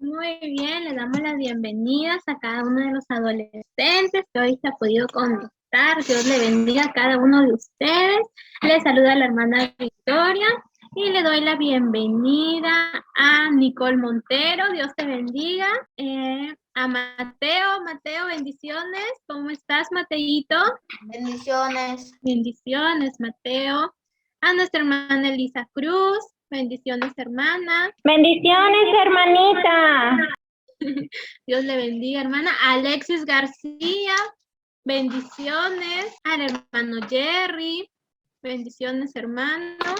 Muy bien, le damos las bienvenidas a cada uno de los adolescentes que hoy se ha podido conectar. Dios le bendiga a cada uno de ustedes. Le saluda la hermana Victoria y le doy la bienvenida a Nicole Montero. Dios te bendiga. A Mateo, bendiciones. ¿Cómo estás, Mateito? Bendiciones. Bendiciones, Mateo. A nuestra hermana Elisa Cruz. Bendiciones, hermana. Bendiciones, hermanita. Dios le bendiga, hermana. Alexis García, bendiciones. Al hermano Jerry, bendiciones, hermano.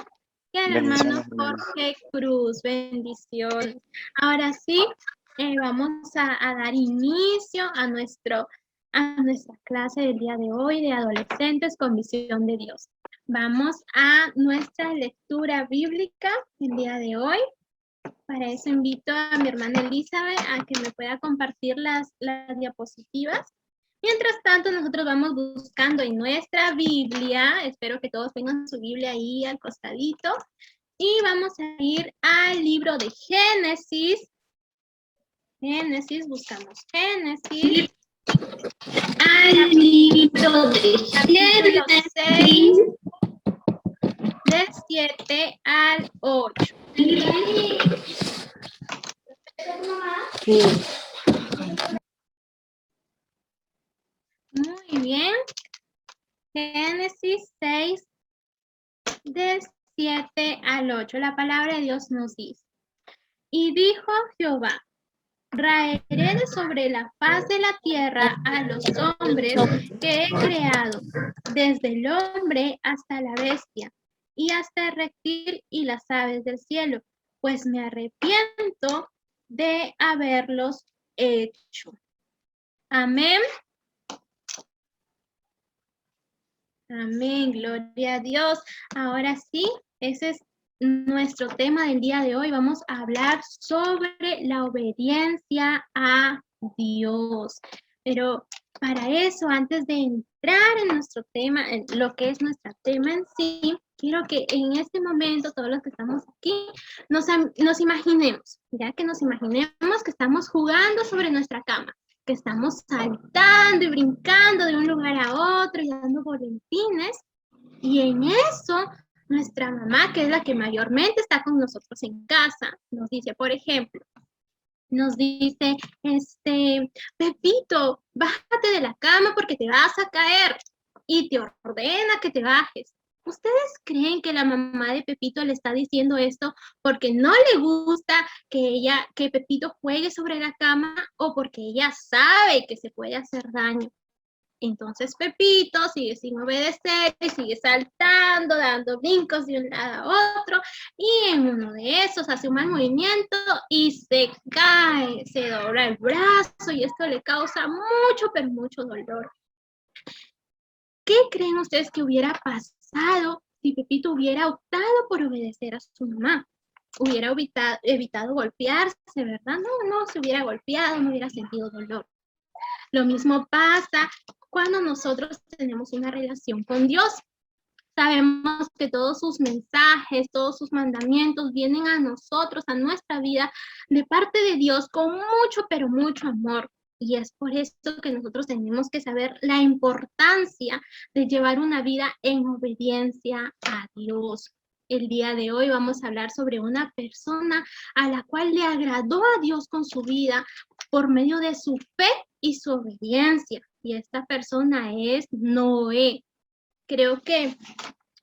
Y al hermano Jorge Cruz, bendiciones. Ahora sí, vamos a dar inicio a nuestra clase del día de hoy de adolescentes con visión de Dios. Vamos a nuestra lectura bíblica el día de hoy. Para eso invito a mi hermana Elizabeth a que me pueda compartir las diapositivas. Mientras tanto, nosotros vamos buscando en nuestra Biblia, espero que todos tengan su Biblia ahí al costadito, y vamos a ir al libro de Génesis. Buscamos Génesis. Al libro de Génesis, 6, del 7 al 8. Sí. Muy bien. Génesis 6, del 7 al 8. La palabra de Dios nos dice: Y dijo Jehová: Raeré de sobre la faz de la tierra a los hombres que he creado, desde el hombre hasta la bestia, y hasta el reptil y las aves del cielo, pues me arrepiento de haberlos hecho. Amén. Amén, gloria a Dios. Ahora sí, ese es nuestro tema del día de hoy. Vamos a hablar sobre la obediencia a Dios. Pero para eso, antes de entrar en nuestro tema, en lo que es nuestro tema en sí, quiero que en este momento, todos los que estamos aquí, nos imaginemos, ya que nos imaginemos que estamos jugando sobre nuestra cama, que estamos saltando y brincando de un lugar a otro y dando volantines. Y en eso, nuestra mamá, que es la que mayormente está con nosotros en casa, nos dice, por ejemplo, nos dice, Pepito, bájate de la cama porque te vas a caer. Y te ordena que te bajes. ¿Ustedes creen que la mamá de Pepito le está diciendo esto porque no le gusta que Pepito juegue sobre la cama o porque ella sabe que se puede hacer daño? Entonces Pepito sigue sin obedecer y sigue saltando, dando brincos de un lado a otro, y en uno de esos hace un mal movimiento y se cae, se dobla el brazo y esto le causa mucho, pero mucho dolor. ¿Qué creen ustedes que hubiera pasado si Pepito hubiera optado por obedecer a su mamá? Hubiera evitado golpearse, ¿verdad? No se hubiera golpeado, no hubiera sentido dolor. Lo mismo pasa cuando nosotros tenemos una relación con Dios. Sabemos que todos sus mensajes, todos sus mandamientos vienen a nosotros, a nuestra vida, de parte de Dios con mucho, pero mucho amor. Y es por eso que nosotros tenemos que saber la importancia de llevar una vida en obediencia a Dios. El día de hoy vamos a hablar sobre una persona a la cual le agradó a Dios con su vida por medio de su fe y su obediencia. Y esta persona es Noé. Creo que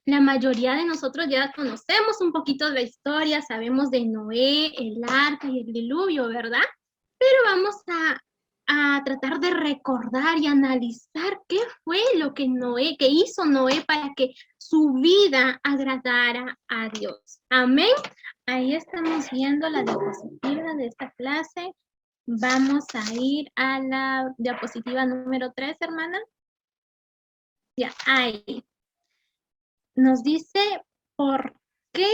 la mayoría de nosotros ya conocemos un poquito de la historia, sabemos de Noé, el arca y el diluvio, ¿verdad? Pero vamos a tratar de recordar y analizar qué fue lo que hizo Noé para que su vida agradara a Dios. Amén. Ahí estamos viendo la diapositiva de esta clase. Vamos a ir a la diapositiva número 3, hermana. Ya, ahí. Nos dice, ¿por qué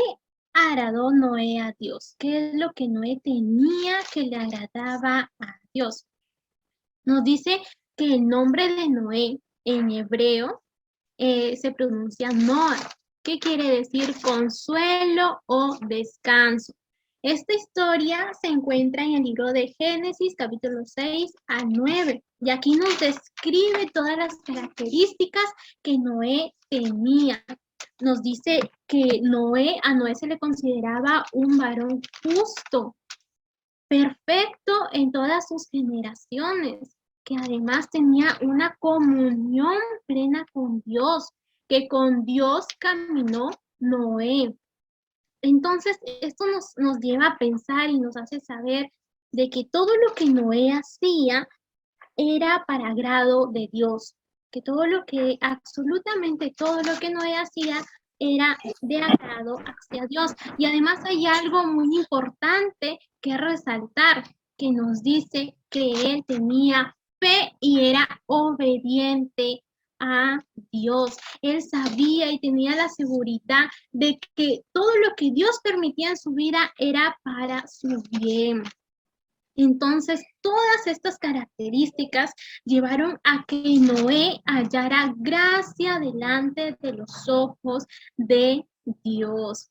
agradó Noé a Dios? ¿Qué es lo que Noé tenía que le agradaba a Dios? Nos dice que el nombre de Noé en hebreo se pronuncia Noah. ¿Qué quiere decir? Consuelo o descanso. Esta historia se encuentra en el libro de Génesis, capítulo 6 al 9, y aquí nos describe todas las características que Noé tenía. Nos dice que a Noé se le consideraba un varón justo, perfecto en todas sus generaciones, que además tenía una comunión plena con Dios, que con Dios caminó Noé. Entonces, esto nos lleva a pensar y nos hace saber de que todo lo que Noé hacía era para agrado de Dios, que absolutamente todo lo que Noé hacía era de agrado hacia Dios. Y además hay algo muy importante que resaltar, que nos dice que él tenía fe y era obediente a Dios. Él sabía y tenía la seguridad de que todo lo que Dios permitía en su vida era para su bien. Entonces, todas estas características llevaron a que Noé hallara gracia delante de los ojos de Dios.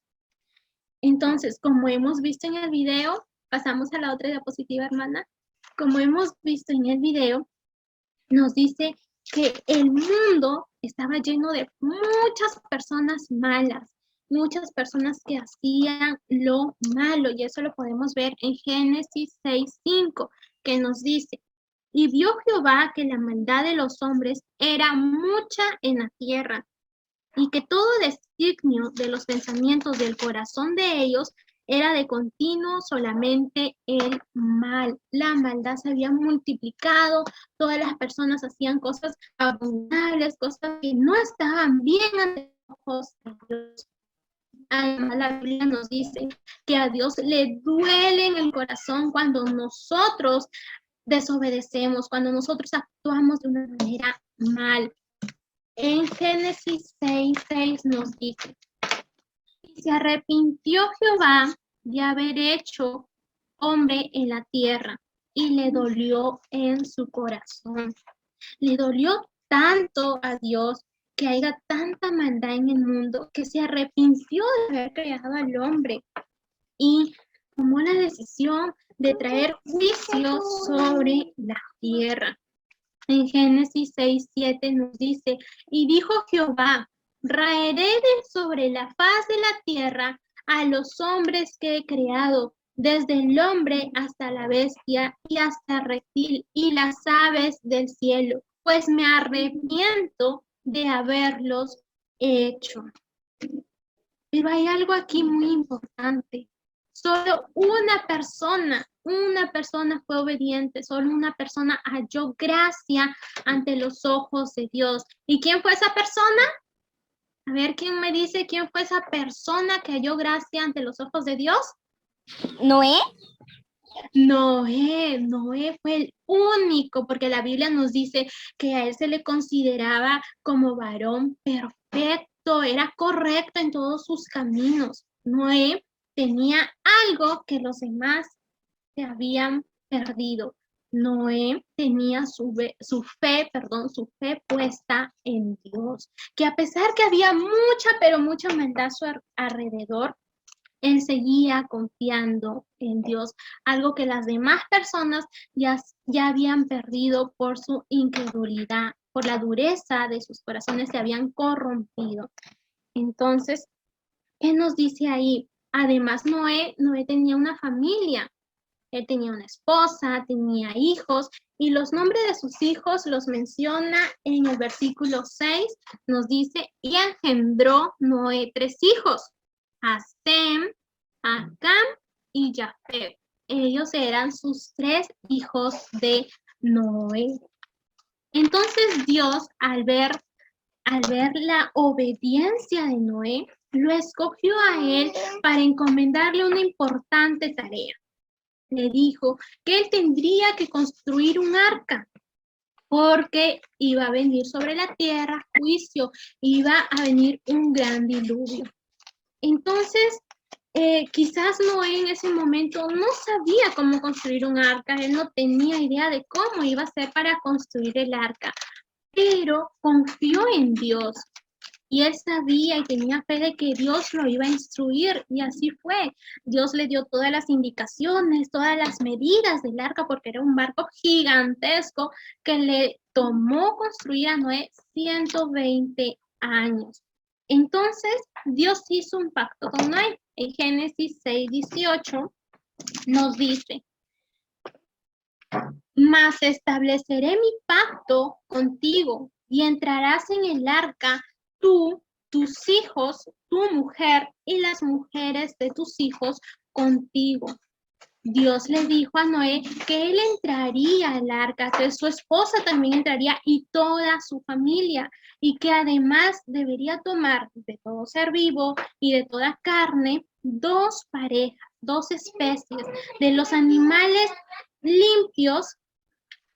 Entonces, como hemos visto en el video, pasamos a la otra diapositiva, hermana. Como hemos visto en el video, nos dice que el mundo estaba lleno de muchas personas malas, muchas personas que hacían lo malo, y eso lo podemos ver en Génesis 6:5, que nos dice: y vio Jehová que la maldad de los hombres era mucha en la tierra, y que todo designio de los pensamientos del corazón de ellos era de continuo solamente el mal. La maldad se había multiplicado, todas las personas hacían cosas abominables, cosas que no estaban bien ante los ojos de Dios. Además, la Biblia nos dice que a Dios le duele en el corazón cuando nosotros desobedecemos, cuando nosotros actuamos de una manera mal. En Génesis 6:6 nos dice: y se arrepintió Jehová de haber hecho hombre en la tierra, y le dolió en su corazón. Le dolió tanto a Dios que haya tanta maldad en el mundo, que se arrepintió de haber creado al hombre y tomó la decisión de traer juicio sobre la tierra. En Génesis 6:7 nos dice: y dijo Jehová, raeré de sobre la faz de la tierra a los hombres que he creado, desde el hombre hasta la bestia y hasta el reptil y las aves del cielo, pues me arrepiento de haberlos hecho. Pero hay algo aquí muy importante. Solo una persona fue obediente, solo una persona halló gracia ante los ojos de Dios. ¿Y quién fue esa persona? A ver, ¿quién me dice quién fue esa persona que halló gracia ante los ojos de Dios? ¿Noé? Noé fue el único, porque la Biblia nos dice que a él se le consideraba como varón perfecto, era correcto en todos sus caminos. Noé tenía algo que los demás se habían perdido. Noé tenía su fe puesta en Dios, que a pesar que había mucha maldad a su alrededor, él seguía confiando en Dios, algo que las demás personas ya habían perdido por su incredulidad, por la dureza de sus corazones, se habían corrompido. Entonces, ¿qué nos dice ahí? Además, Noé tenía una familia. Él tenía una esposa, tenía hijos, y los nombres de sus hijos los menciona en el versículo 6, nos dice: y engendró Noé 3 hijos, a Sem, a Cam y Jafet. Ellos eran sus 3 hijos de Noé. Entonces Dios, al ver la obediencia de Noé, lo escogió a él para encomendarle una importante tarea. Le dijo que él tendría que construir un arca, porque iba a venir sobre la tierra juicio, iba a venir un gran diluvio. Entonces, quizás Noé en ese momento no sabía cómo construir un arca, él no tenía idea de cómo iba a ser para construir el arca, pero confió en Dios. Y él sabía y tenía fe de que Dios lo iba a instruir, y así fue. Dios le dio todas las indicaciones, todas las medidas del arca, porque era un barco gigantesco que le tomó construir a Noé 120 años. Entonces, Dios hizo un pacto con Noé. En Génesis 6:18 nos dice: mas estableceré mi pacto contigo y entrarás en el arca, tú, tus hijos, tu mujer y las mujeres de tus hijos contigo. Dios le dijo a Noé que él entraría al arca, que su esposa también entraría y toda su familia, y que además debería tomar de todo ser vivo y de toda carne 2 parejas, 2 especies. De los animales limpios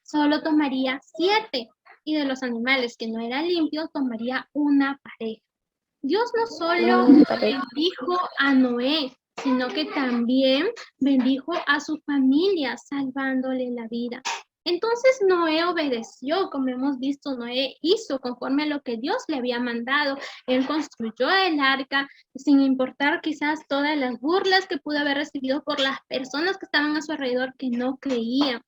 solo tomaría 7, y de los animales que no eran limpios tomaría una pareja. Dios no solo bendijo a Noé, sino que también bendijo a su familia, salvándole la vida. Entonces Noé obedeció, como hemos visto, Noé hizo conforme a lo que Dios le había mandado. Él construyó el arca, sin importar quizás todas las burlas que pudo haber recibido por las personas que estaban a su alrededor que no creían,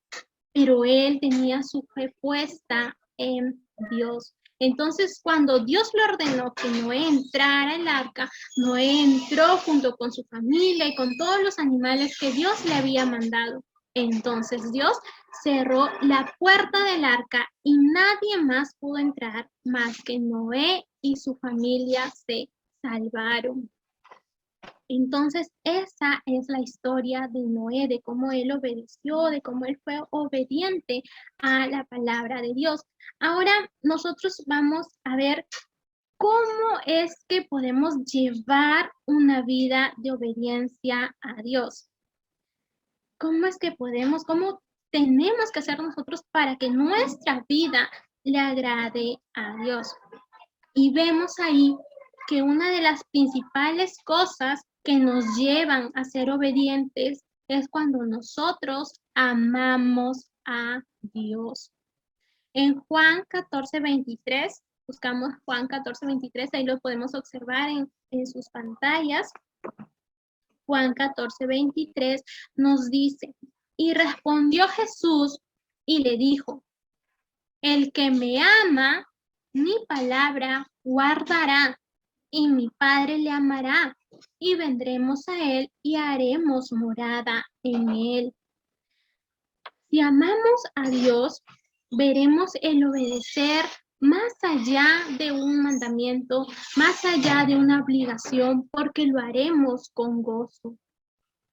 pero él tenía su fe puesta en Dios. Entonces, cuando Dios le ordenó que Noé entrara al arca, Noé entró junto con su familia y con todos los animales que Dios le había mandado. Entonces Dios cerró la puerta del arca y nadie más pudo entrar más que Noé y su familia se salvaron. Entonces, esa es la historia de Noé, de cómo él obedeció, de cómo él fue obediente a la palabra de Dios. Ahora nosotros vamos a ver cómo es que podemos llevar una vida de obediencia a Dios. ¿Cómo es que podemos, cómo tenemos que hacer nosotros para que nuestra vida le agrade a Dios? Y vemos ahí que una de las principales cosas que nos llevan a ser obedientes es cuando nosotros amamos a Dios. En Juan 14:23, buscamos Juan 14:23, ahí lo podemos observar en sus pantallas. Juan 14:23 nos dice: y respondió Jesús y le dijo: el que me ama, mi palabra guardará, y mi Padre le amará, y vendremos a él y haremos morada en él. Si amamos a Dios, veremos el obedecer más allá de un mandamiento, más allá de una obligación, porque lo haremos con gozo.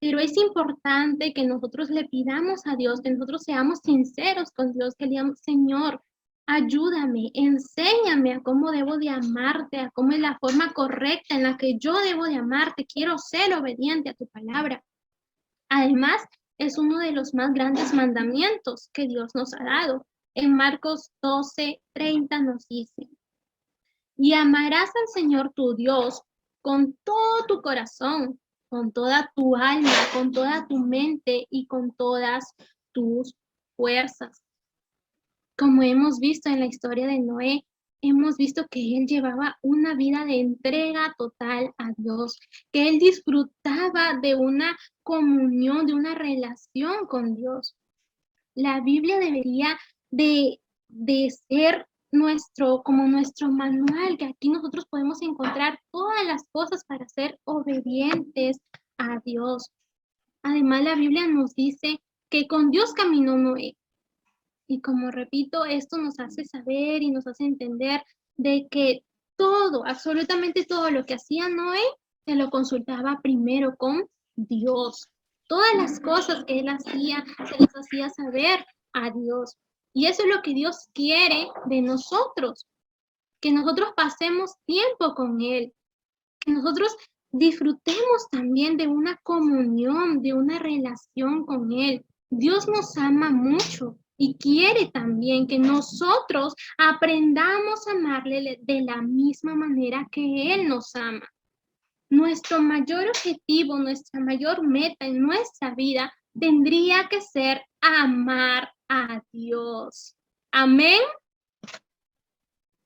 Pero es importante que nosotros le pidamos a Dios, que nosotros seamos sinceros con Dios, que le digamos: Señor, ayúdame, enséñame a cómo debo de amarte, a cómo es la forma correcta en la que yo debo de amarte. Quiero ser obediente a tu palabra. Además, es uno de los más grandes mandamientos que Dios nos ha dado. En Marcos 12:30 nos dice: y amarás al Señor tu Dios con todo tu corazón, con toda tu alma, con toda tu mente y con todas tus fuerzas. Como hemos visto en la historia de Noé, hemos visto que él llevaba una vida de entrega total a Dios, que él disfrutaba de una comunión, de una relación con Dios. La Biblia debería de ser como nuestro manual, que aquí nosotros podemos encontrar todas las cosas para ser obedientes a Dios. Además, la Biblia nos dice que con Dios caminó Noé. Y como repito, esto nos hace saber y nos hace entender de que todo, absolutamente todo lo que hacía Noé, se lo consultaba primero con Dios. Todas las cosas que él hacía, se las hacía saber a Dios. Y eso es lo que Dios quiere de nosotros, que nosotros pasemos tiempo con Él, que nosotros disfrutemos también de una comunión, de una relación con Él. Dios nos ama mucho y quiere también que nosotros aprendamos a amarle de la misma manera que Él nos ama. Nuestro mayor objetivo, nuestra mayor meta en nuestra vida tendría que ser amar a Dios. Amén.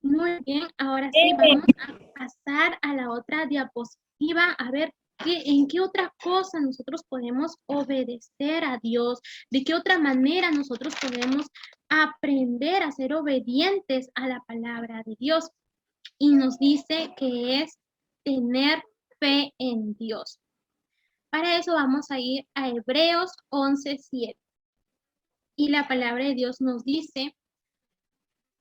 Muy bien, ahora sí, vamos a pasar a la otra diapositiva, a ver en qué otra cosa nosotros podemos obedecer a Dios, de qué otra manera nosotros podemos aprender a ser obedientes a la palabra de Dios. Y nos dice que es tener fe en Dios. Para eso vamos a ir a Hebreos 11:7. Y la palabra de Dios nos dice: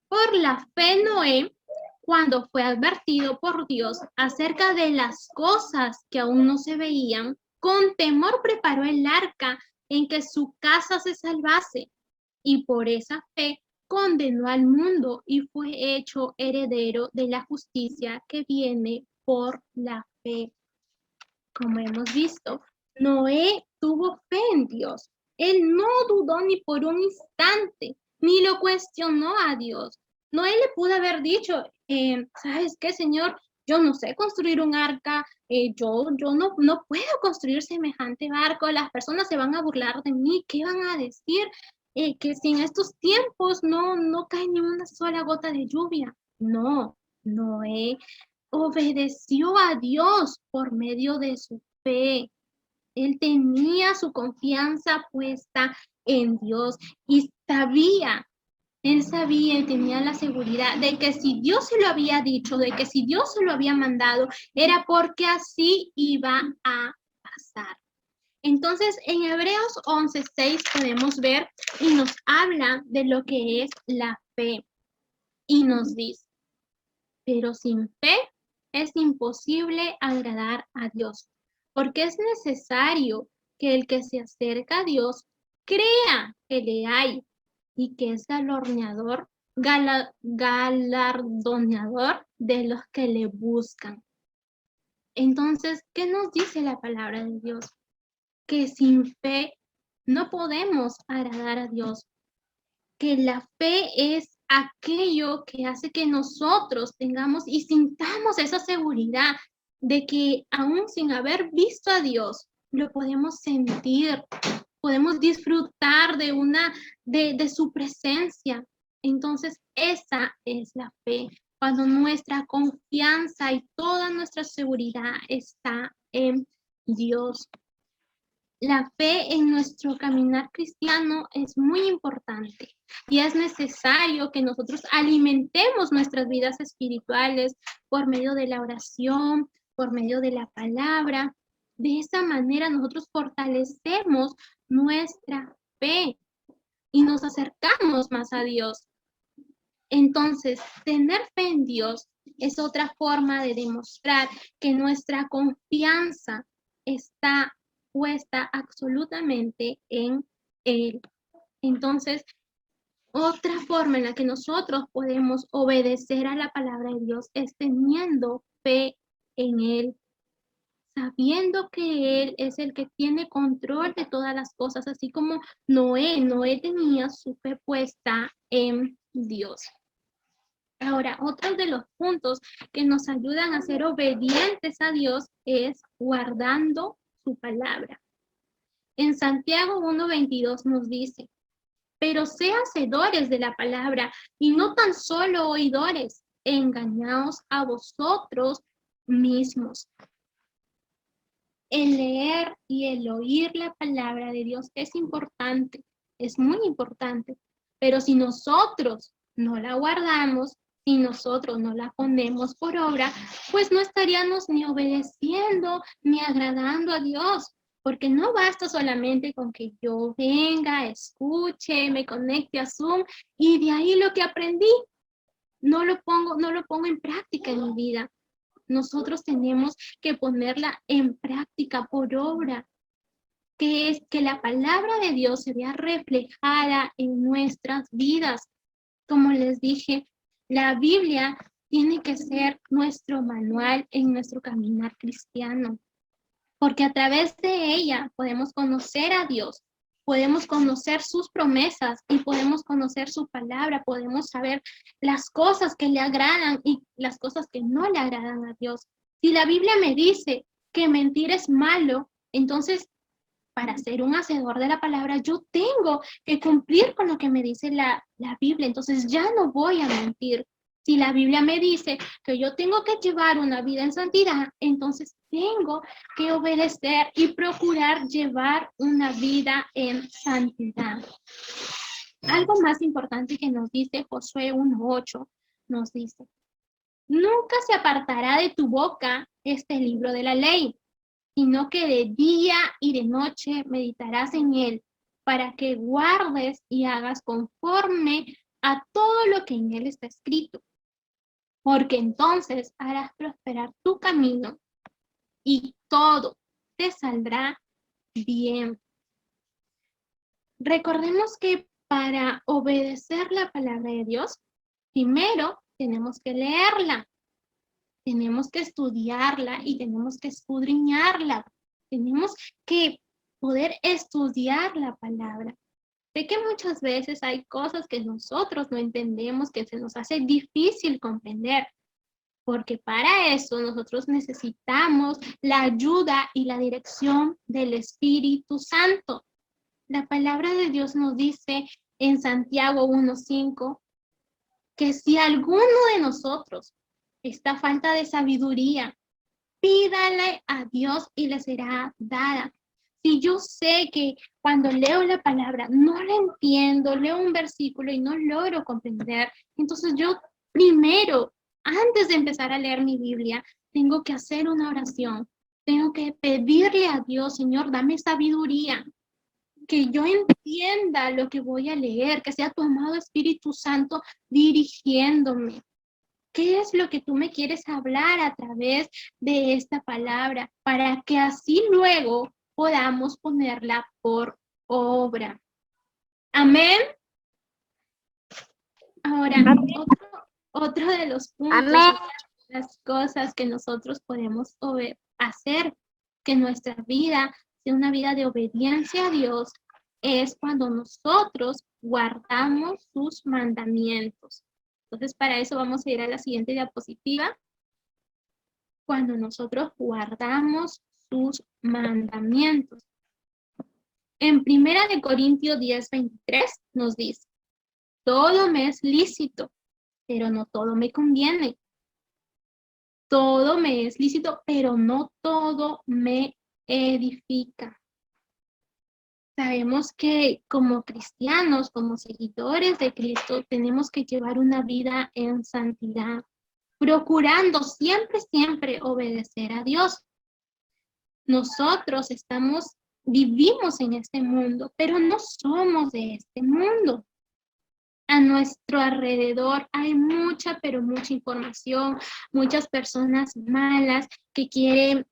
por la fe Noé, cuando fue advertido por Dios acerca de las cosas que aún no se veían, con temor preparó el arca en que su casa se salvase, y por esa fe condenó al mundo y fue hecho heredero de la justicia que viene por la fe. Como hemos visto, Noé tuvo fe en Dios. Él no dudó ni por un instante, ni lo cuestionó a Dios. Noé le pudo haber dicho, ¿sabes qué, Señor? Yo no sé construir un arca, yo no puedo construir semejante barco, las personas se van a burlar de mí, ¿qué van a decir? Que si en estos tiempos no cae ni una sola gota de lluvia. No, Noé obedeció a Dios por medio de su fe. Él tenía su confianza puesta en Dios y él sabía y tenía la seguridad de que si Dios se lo había dicho, de que si Dios se lo había mandado, era porque así iba a pasar. Entonces, en Hebreos 11:6 podemos ver y nos habla de lo que es la fe. Y nos dice: pero sin fe es imposible agradar a Dios, porque es necesario que el que se acerca a Dios crea que le hay y que es galardonador de los que le buscan. Entonces, ¿qué nos dice la palabra de Dios? Que sin fe no podemos agradar a Dios, que la fe es aquello que hace que nosotros tengamos y sintamos esa seguridad de que aún sin haber visto a Dios, lo podemos sentir, podemos disfrutar de su presencia. Entonces, esa es la fe, cuando nuestra confianza y toda nuestra seguridad está en Dios. La fe en nuestro caminar cristiano es muy importante y es necesario que nosotros alimentemos nuestras vidas espirituales por medio de la oración, por medio de la palabra. De esa manera nosotros fortalecemos nuestra fe y nos acercamos más a Dios. Entonces, tener fe en Dios es otra forma de demostrar que nuestra confianza está puesta absolutamente en Él. Entonces, otra forma en la que nosotros podemos obedecer a la palabra de Dios es teniendo fe en Él, sabiendo que Él es el que tiene control de todas las cosas, así como Noé tenía su fe puesta en Dios. Ahora, otro de los puntos que nos ayudan a ser obedientes a Dios es guardando su palabra. En Santiago 1:22 nos dice: pero sean hacedores de la palabra y no tan solo oidores, engañaos a vosotros mismos. El leer y el oír la palabra de Dios es importante, es muy importante, pero si nosotros no la guardamos, si nosotros no la ponemos por obra, pues no estaríamos ni obedeciendo ni agradando a Dios, porque no basta solamente con que yo venga, escuche, me conecte a Zoom y de ahí lo que aprendí no lo pongo en práctica en mi vida. Nosotros tenemos que ponerla en práctica por obra, que es que la palabra de Dios se vea reflejada en nuestras vidas. Como les dije, la Biblia tiene que ser nuestro manual en nuestro caminar cristiano, porque a través de ella podemos conocer a Dios, podemos conocer sus promesas y podemos conocer su palabra, podemos saber las cosas que le agradan y las cosas que no le agradan a Dios. Si la Biblia me dice que mentir es malo, entonces para ser un hacedor de la palabra yo tengo que cumplir con lo que me dice la Biblia, entonces ya no voy a mentir. Si la Biblia me dice que yo tengo que llevar una vida en santidad, entonces tengo que obedecer y procurar llevar una vida en santidad. Algo más importante que nos dice Josué 1:8, nos dice, nunca se apartará de tu boca este libro de la ley, sino que de día y de noche meditarás en él, para que guardes y hagas conforme a todo lo que en él está escrito. Porque entonces harás prosperar tu camino y todo te saldrá bien. Recordemos que para obedecer la palabra de Dios, primero tenemos que leerla, tenemos que estudiarla y tenemos que escudriñarla. Tenemos que poder estudiar la palabra. Sé que muchas veces hay cosas que nosotros no entendemos, que se nos hace difícil comprender, porque para eso nosotros necesitamos la ayuda y la dirección del Espíritu Santo. La palabra de Dios nos dice en Santiago 1:5 que si alguno de nosotros está falta de sabiduría, pídale a Dios y le será dada. Si yo sé que cuando leo la palabra no la entiendo, leo un versículo y no logro comprender, entonces yo primero, antes de empezar a leer mi Biblia, tengo que hacer una oración. Tengo que pedirle a Dios, Señor, dame sabiduría, que yo entienda lo que voy a leer, que sea tu amado Espíritu Santo dirigiéndome. ¿Qué es lo que tú me quieres hablar a través de esta palabra? Para que así luego podamos ponerla por obra. Amén. Ahora, otro de los puntos, Amén. las cosas que nosotros podemos hacer, que nuestra vida sea una vida de obediencia a Dios, es cuando nosotros guardamos sus mandamientos. Entonces, para eso vamos a ir a la siguiente diapositiva. Cuando nosotros guardamos sus mandamientos. En 1 Corintios 10:23 nos dice, todo me es lícito, pero no todo me conviene. Todo me es lícito, pero no todo me edifica. Sabemos que como cristianos, como seguidores de Cristo, tenemos que llevar una vida en santidad, procurando siempre obedecer a Dios. Nosotros vivimos en este mundo, pero no somos de este mundo. A nuestro alrededor hay mucha, pero mucha información, muchas personas malas que quieren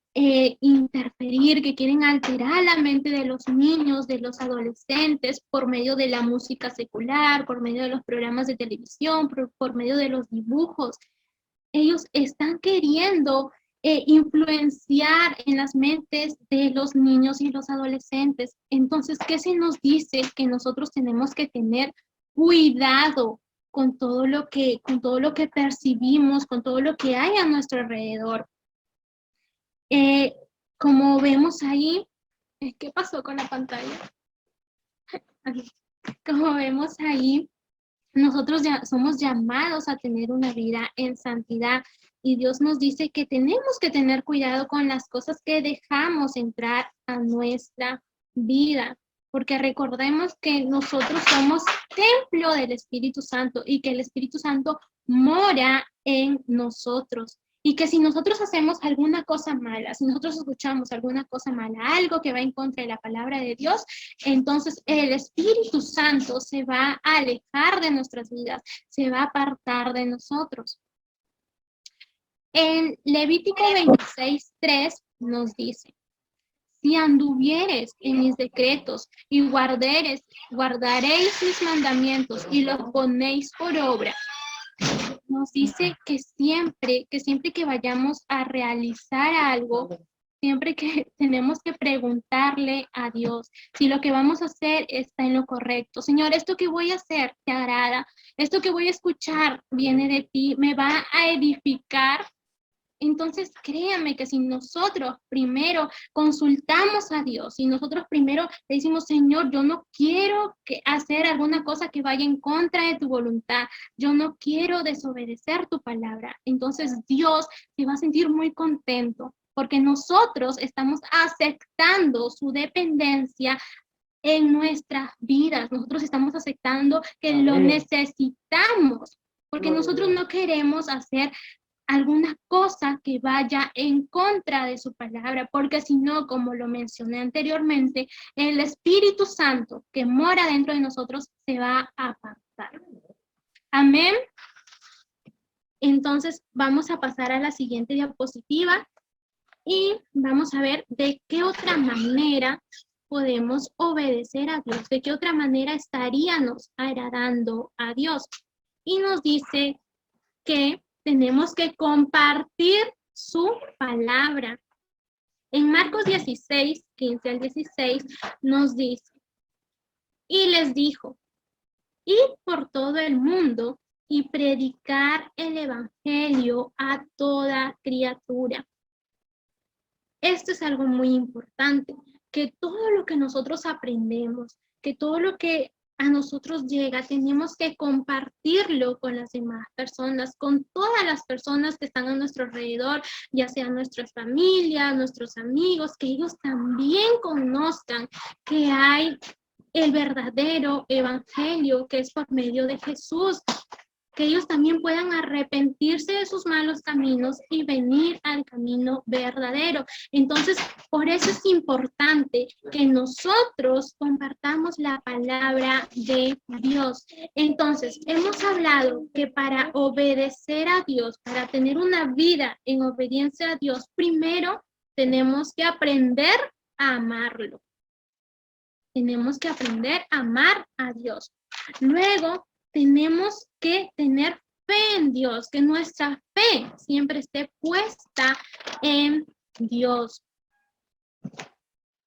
interferir, que quieren alterar la mente de los niños, de los adolescentes, por medio de la música secular, por medio de los programas de televisión, por medio de los dibujos. Ellos están queriendo influenciar en las mentes de los niños y los adolescentes. Entonces, ¿qué se nos dice? Que nosotros tenemos que tener cuidado con todo lo que percibimos, con todo lo que hay a nuestro alrededor. Como vemos ahí, ¿qué pasó con la pantalla? Como vemos ahí, nosotros ya somos llamados a tener una vida en santidad y Dios nos dice que tenemos que tener cuidado con las cosas que dejamos entrar a nuestra vida, porque recordemos que nosotros somos templo del Espíritu Santo y que el Espíritu Santo mora en nosotros. Y que si nosotros hacemos alguna cosa mala, si nosotros escuchamos alguna cosa mala, algo que va en contra de la palabra de Dios, entonces el Espíritu Santo se va a alejar de nuestras vidas, se va a apartar de nosotros. En Levítico 26:3 nos dice, si anduvieres en mis decretos y guardaréis mis mandamientos y los ponéis por obra. Nos dice que siempre que vayamos a realizar algo, siempre que tenemos que preguntarle a Dios si lo que vamos a hacer está en lo correcto. Señor, esto que voy a hacer te agrada, esto que voy a escuchar viene de ti, me va a edificar. Entonces, créanme que si nosotros primero consultamos a Dios, si nosotros primero le decimos, Señor, yo no quiero hacer alguna cosa que vaya en contra de tu voluntad, yo no quiero desobedecer tu palabra, entonces Dios se va a sentir muy contento porque nosotros estamos aceptando su dependencia en nuestras vidas. Nosotros estamos aceptando que lo necesitamos, porque nosotros no queremos hacer alguna cosa que vaya en contra de su palabra, porque si no, como lo mencioné anteriormente, el Espíritu Santo que mora dentro de nosotros se va a apartar. Amén. Entonces, vamos a pasar a la siguiente diapositiva y vamos a ver de qué otra manera podemos obedecer a Dios, de qué otra manera estaríamos agradando a Dios. Y nos dice que tenemos que compartir su palabra. En Marcos 16, 15 al 16, nos dice, y les dijo, id por todo el mundo y predicar el evangelio a toda criatura. Esto es algo muy importante, que todo lo que nosotros aprendemos, que todo lo que a nosotros llega, tenemos que compartirlo con las demás personas, con todas las personas que están a nuestro alrededor, ya sean nuestras familias, nuestros amigos, que ellos también conozcan que hay el verdadero evangelio que es por medio de Jesús, que ellos también puedan arrepentirse de sus malos caminos y venir al camino verdadero. Entonces, por eso es importante que nosotros compartamos la palabra de Dios. Entonces, hemos hablado que para obedecer a Dios, para tener una vida en obediencia a Dios, primero tenemos que aprender a amarlo. Tenemos que aprender a amar a Dios. Luego, tenemos que tener fe en Dios, que nuestra fe siempre esté puesta en Dios.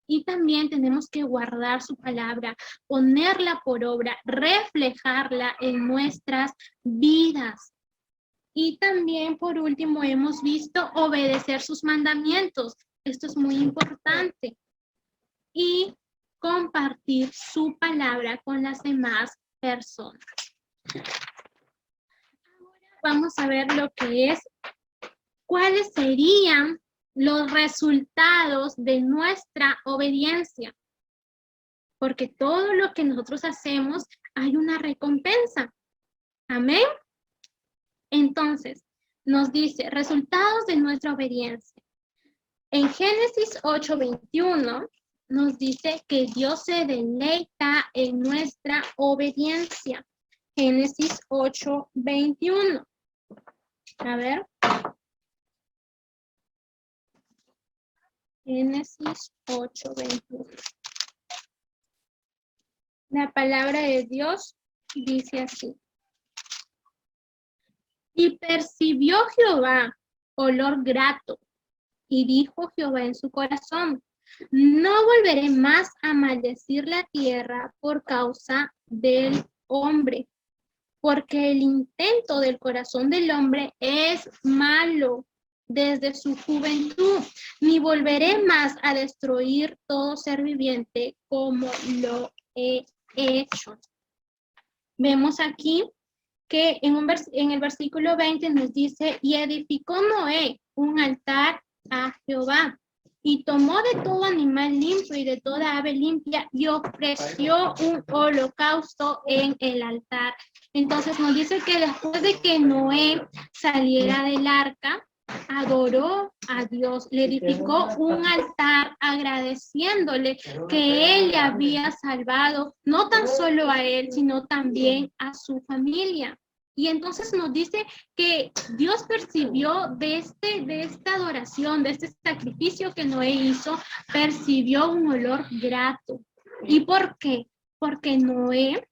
Y también tenemos que guardar su palabra, ponerla por obra, reflejarla en nuestras vidas. Y también, por último, hemos visto obedecer sus mandamientos. Esto es muy importante. Y compartir su palabra con las demás personas. Ahora vamos a ver lo que es, cuáles serían los resultados de nuestra obediencia. Porque todo lo que nosotros hacemos hay una recompensa. Amén. Entonces, nos dice, resultados de nuestra obediencia. En Génesis 8:21 nos dice que Dios se deleita en nuestra obediencia. Génesis 8:21. A ver. Génesis 8:21. La palabra de Dios dice así. Y percibió Jehová olor grato, y dijo Jehová en su corazón, no volveré más a maldecir la tierra por causa del hombre, porque el intento del corazón del hombre es malo desde su juventud, ni volveré más a destruir todo ser viviente como lo he hecho. Vemos aquí que en el versículo 20 nos dice, y edificó Noé un altar a Jehová, y tomó de todo animal limpio y de toda ave limpia, y ofreció un holocausto en el altar. Entonces nos dice que después de que Noé saliera del arca, adoró a Dios, le edificó un altar agradeciéndole que él le había salvado, no tan solo a él, sino también a su familia. Y entonces nos dice que Dios percibió de esta adoración, de este sacrificio que Noé hizo, percibió un olor grato. ¿Y por qué? Porque Noé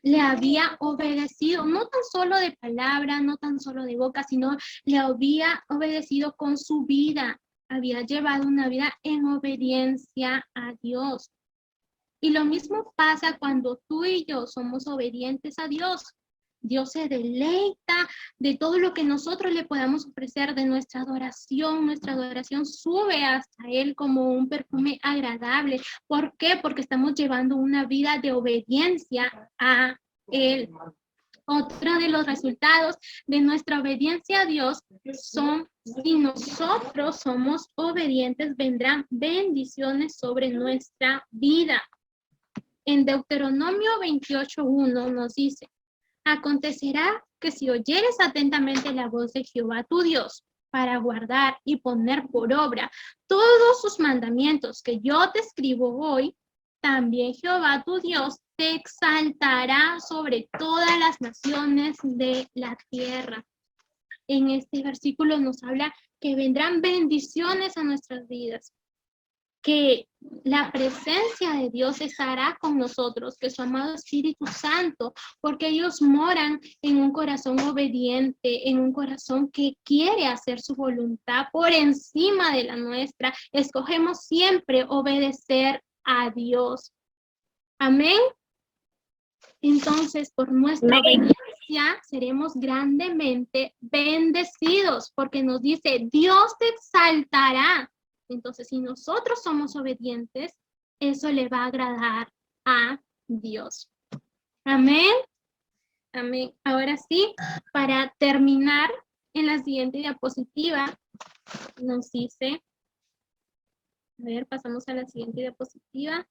le había obedecido, no tan solo de palabra, no tan solo de boca, sino le había obedecido con su vida. Había llevado una vida en obediencia a Dios. Y lo mismo pasa cuando tú y yo somos obedientes a Dios. Dios se deleita de todo lo que nosotros le podamos ofrecer, de nuestra adoración. Nuestra adoración sube hasta Él como un perfume agradable. ¿Por qué? Porque estamos llevando una vida de obediencia a Él. Otro de los resultados de nuestra obediencia a Dios son, si nosotros somos obedientes, vendrán bendiciones sobre nuestra vida. En Deuteronomio 28:1 nos dice: acontecerá que si oyeres atentamente la voz de Jehová tu Dios, para guardar y poner por obra todos sus mandamientos que yo te escribo hoy, también Jehová tu Dios te exaltará sobre todas las naciones de la tierra. En este versículo nos habla que vendrán bendiciones a nuestras vidas, que la presencia de Dios estará con nosotros, que su amado Espíritu Santo, porque ellos moran en un corazón obediente, en un corazón que quiere hacer su voluntad por encima de la nuestra. Escogemos siempre obedecer a Dios. Amén. Entonces, por nuestra obediencia seremos grandemente bendecidos, porque nos dice: Dios te exaltará. Entonces, si nosotros somos obedientes, eso le va a agradar a Dios. Amén. Amén. Ahora sí, para terminar, en la siguiente diapositiva nos dice, a ver, pasamos a la siguiente diapositiva.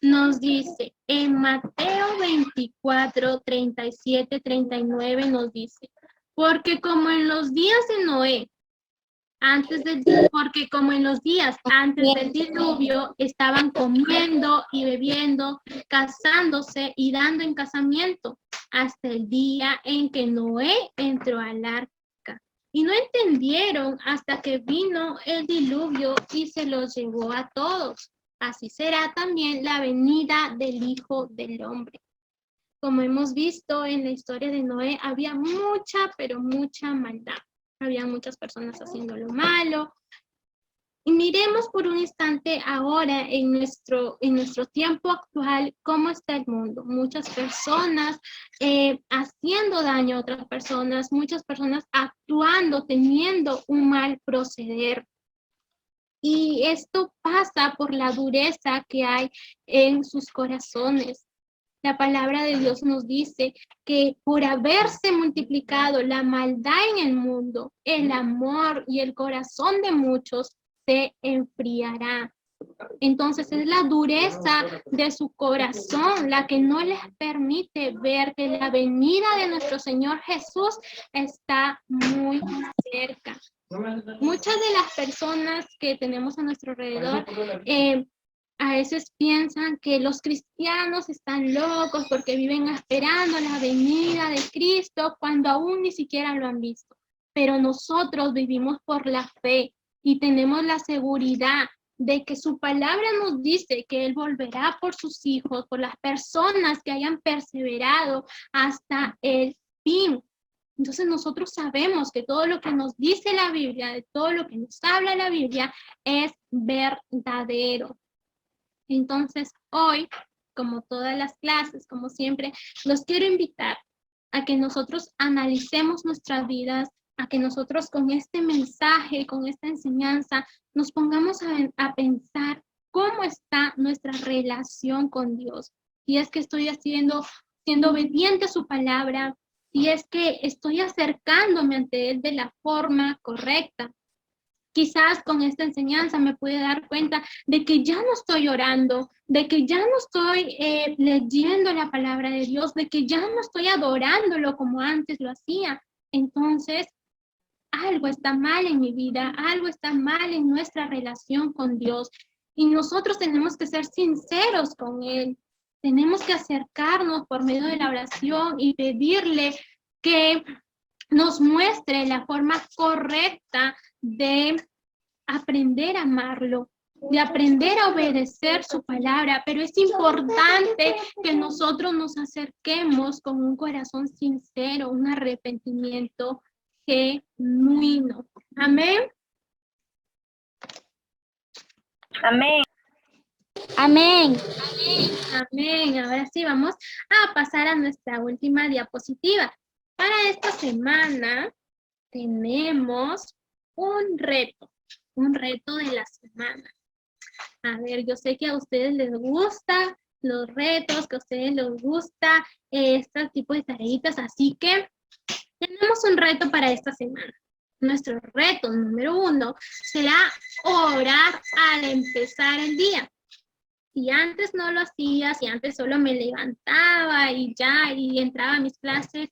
Nos dice, en Mateo 24, 37, 39 nos dice: porque como en los días de Noé, porque como en los días antes del diluvio estaban comiendo y bebiendo, casándose y dando en casamiento, hasta el día en que Noé entró al arca. Y no entendieron hasta que vino el diluvio y se los llevó a todos. Así será también la venida del Hijo del Hombre. Como hemos visto en la historia de Noé, había mucha, pero mucha maldad. Había muchas personas haciendo lo malo. Y miremos por un instante ahora en nuestro tiempo actual cómo está el mundo. Muchas personas haciendo daño a otras personas, muchas personas actuando, teniendo un mal proceder. Y esto pasa por la dureza que hay en sus corazones. La palabra de Dios nos dice que por haberse multiplicado la maldad en el mundo, el amor y el corazón de muchos se enfriará. Entonces es la dureza de su corazón la que no les permite ver que la venida de nuestro Señor Jesús está muy cerca. Muchas de las personas que tenemos a nuestro alrededor a veces piensan que los cristianos están locos porque viven esperando la venida de Cristo cuando aún ni siquiera lo han visto. Pero nosotros vivimos por la fe y tenemos la seguridad de que su palabra nos dice que Él volverá por sus hijos, por las personas que hayan perseverado hasta el fin. Entonces nosotros sabemos que todo lo que nos dice la Biblia, de todo lo que nos habla la Biblia, es verdadero. Entonces hoy, como todas las clases, como siempre, los quiero invitar a que nosotros analicemos nuestras vidas, a que nosotros con este mensaje, con esta enseñanza, nos pongamos a pensar cómo está nuestra relación con Dios. Si es que estoy siendo obediente a su palabra, si es que estoy acercándome ante Él de la forma correcta. Quizás con esta enseñanza me pude dar cuenta de que ya no estoy orando, de que ya no estoy leyendo la palabra de Dios, de que ya no estoy adorándolo como antes lo hacía. Entonces, algo está mal en mi vida, algo está mal en nuestra relación con Dios. Y nosotros tenemos que ser sinceros con Él. Tenemos que acercarnos por medio de la oración y pedirle que nos muestre la forma correcta de aprender a amarlo, de aprender a obedecer su palabra, pero es importante que nosotros nos acerquemos con un corazón sincero, un arrepentimiento genuino. Amén. Amén. Amén. Amén. Ahora sí, vamos a pasar a nuestra última diapositiva. Para esta semana tenemos un reto de la semana. A ver, yo sé que a ustedes les gustan los retos, que a ustedes les gusta este tipo de tareitas, así que tenemos un reto para esta semana. Nuestro reto número 1 será orar al empezar el día. Si antes no lo hacía, si antes solo me levantaba y ya, y entraba a mis clases,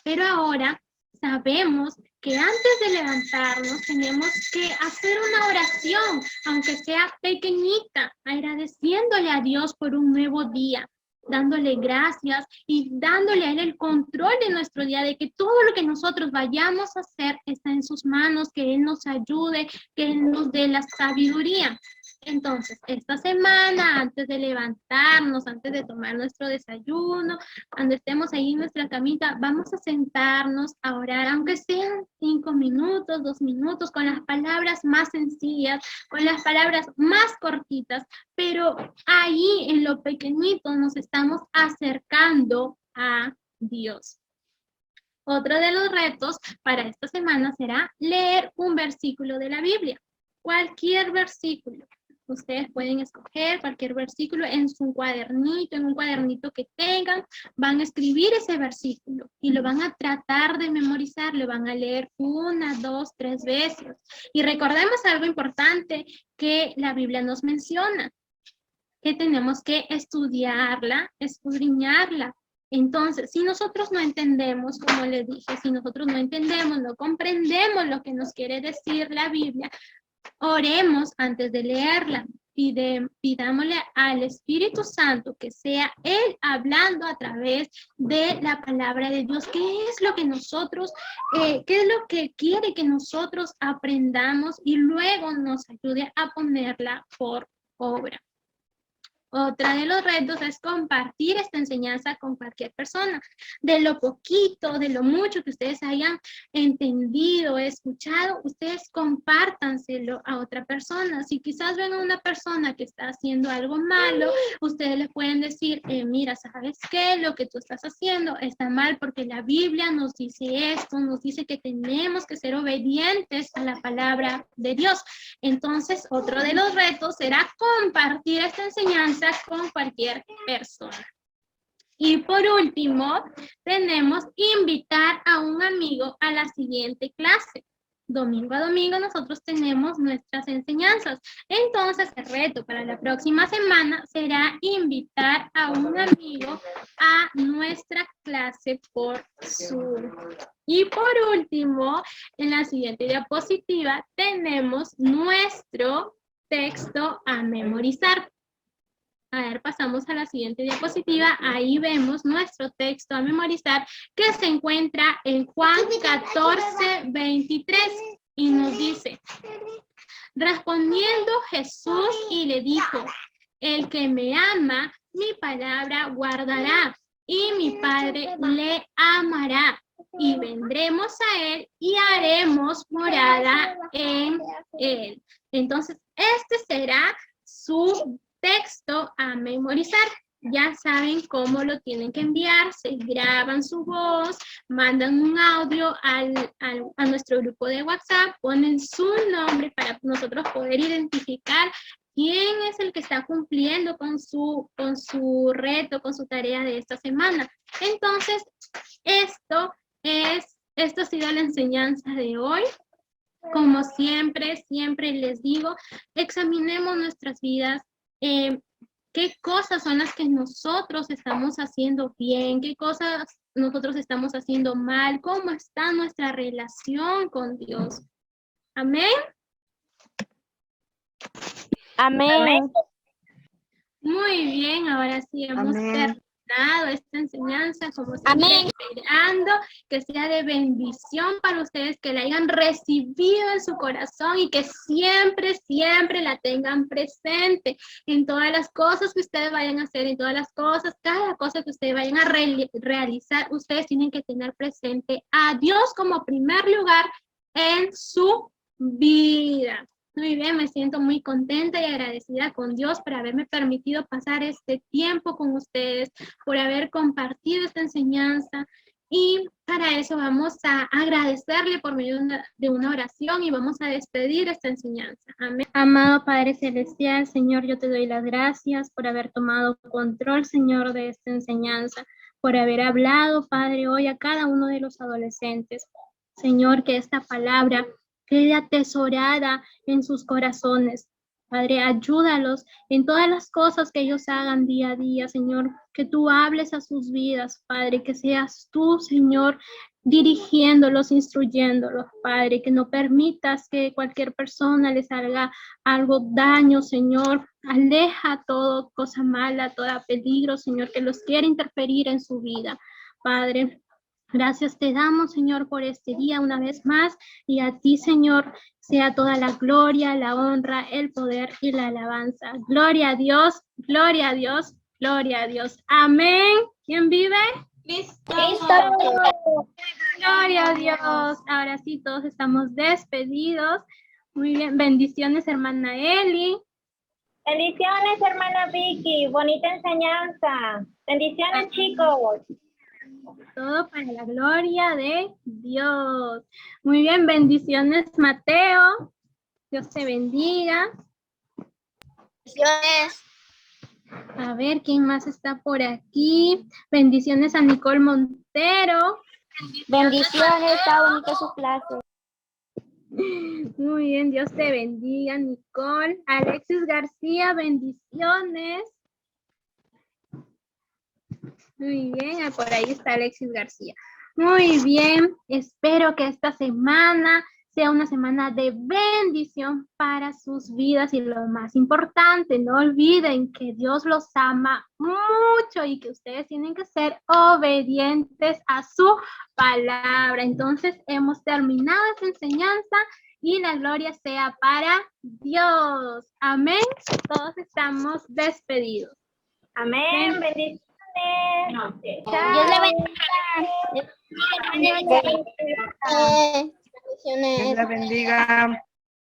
pero ahora sabemos que antes de levantarnos tenemos que hacer una oración, aunque sea pequeñita, agradeciéndole a Dios por un nuevo día, dándole gracias y dándole a Él el control de nuestro día, de que todo lo que nosotros vayamos a hacer está en sus manos, que Él nos ayude, que Él nos dé la sabiduría. Entonces, esta semana, antes de levantarnos, antes de tomar nuestro desayuno, cuando estemos ahí en nuestra camita, vamos a sentarnos a orar, aunque sean 5 minutos, 2 minutos, con las palabras más sencillas, con las palabras más cortitas, pero ahí en lo pequeñito nos estamos acercando a Dios. Otro de los retos para esta semana será leer un versículo de la Biblia, cualquier versículo. Ustedes pueden escoger cualquier versículo en su cuadernito, en un cuadernito que tengan, van a escribir ese versículo y lo van a tratar de memorizar, lo van a leer 1, 2, 3 veces. Y recordemos algo importante que la Biblia nos menciona, que tenemos que estudiarla, escudriñarla. Entonces, si nosotros no entendemos, como les dije, si nosotros no entendemos, no comprendemos lo que nos quiere decir la Biblia, oremos antes de leerla, pidámosle al Espíritu Santo que sea Él hablando a través de la palabra de Dios. ¿Qué es lo que nosotros, qué es lo que quiere que nosotros aprendamos y luego nos ayude a ponerla por obra? Otra de los retos es compartir esta enseñanza con cualquier persona. De lo poquito, de lo mucho que ustedes hayan entendido, escuchado, ustedes compártanselo a otra persona. Si quizás ven a una persona que está haciendo algo malo, ustedes le pueden decir, mira, ¿sabes qué? Lo que tú estás haciendo está mal porque la Biblia nos dice esto, nos dice que tenemos que ser obedientes a la palabra de Dios. Entonces, otro de los retos será compartir esta enseñanza con cualquier persona. Y por último, tenemos invitar a un amigo a la siguiente clase. Domingo a domingo nosotros tenemos nuestras enseñanzas. Entonces, el reto para la próxima semana será invitar a un amigo a nuestra clase por Zoom. Y por último, en la siguiente diapositiva tenemos nuestro texto a memorizar. A ver, pasamos a la siguiente diapositiva. Ahí vemos nuestro texto a memorizar que se encuentra en Juan 14:23 y nos dice, respondiendo Jesús y le dijo, el que me ama, mi palabra guardará y mi Padre le amará y vendremos a él y haremos morada en él. Entonces, este será su texto a memorizar. Ya saben cómo lo tienen que enviar, se graban su voz, mandan un audio a nuestro grupo de WhatsApp, ponen su nombre para nosotros poder identificar quién es el que está cumpliendo con su reto, con su tarea de esta semana. Entonces, esto ha sido la enseñanza de hoy. Como siempre les digo, examinemos nuestras vidas, qué cosas son las que nosotros estamos haciendo bien, qué cosas nosotros estamos haciendo mal, cómo está nuestra relación con Dios. Amén. Amén. Muy bien, ahora sí hemos terminado esta enseñanza, como siempre, Amén. esperando que sea de bendición para ustedes, que la hayan recibido en su corazón y que siempre, siempre la tengan presente en todas las cosas que ustedes vayan a hacer, en todas las cosas, cada cosa que ustedes vayan a realizar, ustedes tienen que tener presente a Dios como primer lugar en su vida. Muy bien, me siento muy contenta y agradecida con Dios por haberme permitido pasar este tiempo con ustedes, por haber compartido esta enseñanza. Y para eso vamos a agradecerle por medio de una oración y vamos a despedir esta enseñanza. Amén. Amado Padre Celestial, Señor, yo te doy las gracias por haber tomado control, Señor, de esta enseñanza, por haber hablado, Padre, hoy a cada uno de los adolescentes. Señor, que esta palabra quede atesorada en sus corazones. Padre, ayúdalos en todas las cosas que ellos hagan día a día, Señor, que tú hables a sus vidas, Padre, que seas tú, Señor, dirigiéndolos, instruyéndolos, Padre, que no permitas que cualquier persona les haga algo daño, Señor. Aleja toda cosa mala, todo peligro, Señor, que los quiera interferir en su vida, Padre. Gracias te damos, Señor, por este día una vez más, y a ti, Señor, sea toda la gloria, la honra, el poder y la alabanza. Gloria a Dios, gloria a Dios, gloria a Dios. Amén. ¿Quién vive? Cristo. Gloria a Dios. Ahora sí, todos estamos despedidos. Muy bien. Bendiciones, hermana Eli. Bendiciones, hermana Vicky. Bonita enseñanza. Bendiciones, chicos. Todo para la gloria de Dios. Muy bien, bendiciones, Mateo. Dios te bendiga. Bendiciones. A ver, ¿quién más está por aquí? Bendiciones a Nicole Montero. Bendiciones, está bonita su clase. Muy bien, Dios te bendiga, Nicole. Alexis García, bendiciones. Muy bien, por ahí está Alexis García. Muy bien, espero que esta semana sea una semana de bendición para sus vidas y lo más importante, no olviden que Dios los ama mucho y que ustedes tienen que ser obedientes a su palabra. Entonces, hemos terminado esta enseñanza y la gloria sea para Dios. Amén. Todos estamos despedidos. Amén. Bendiciones. Dios le bendiga. Dios la bendiga.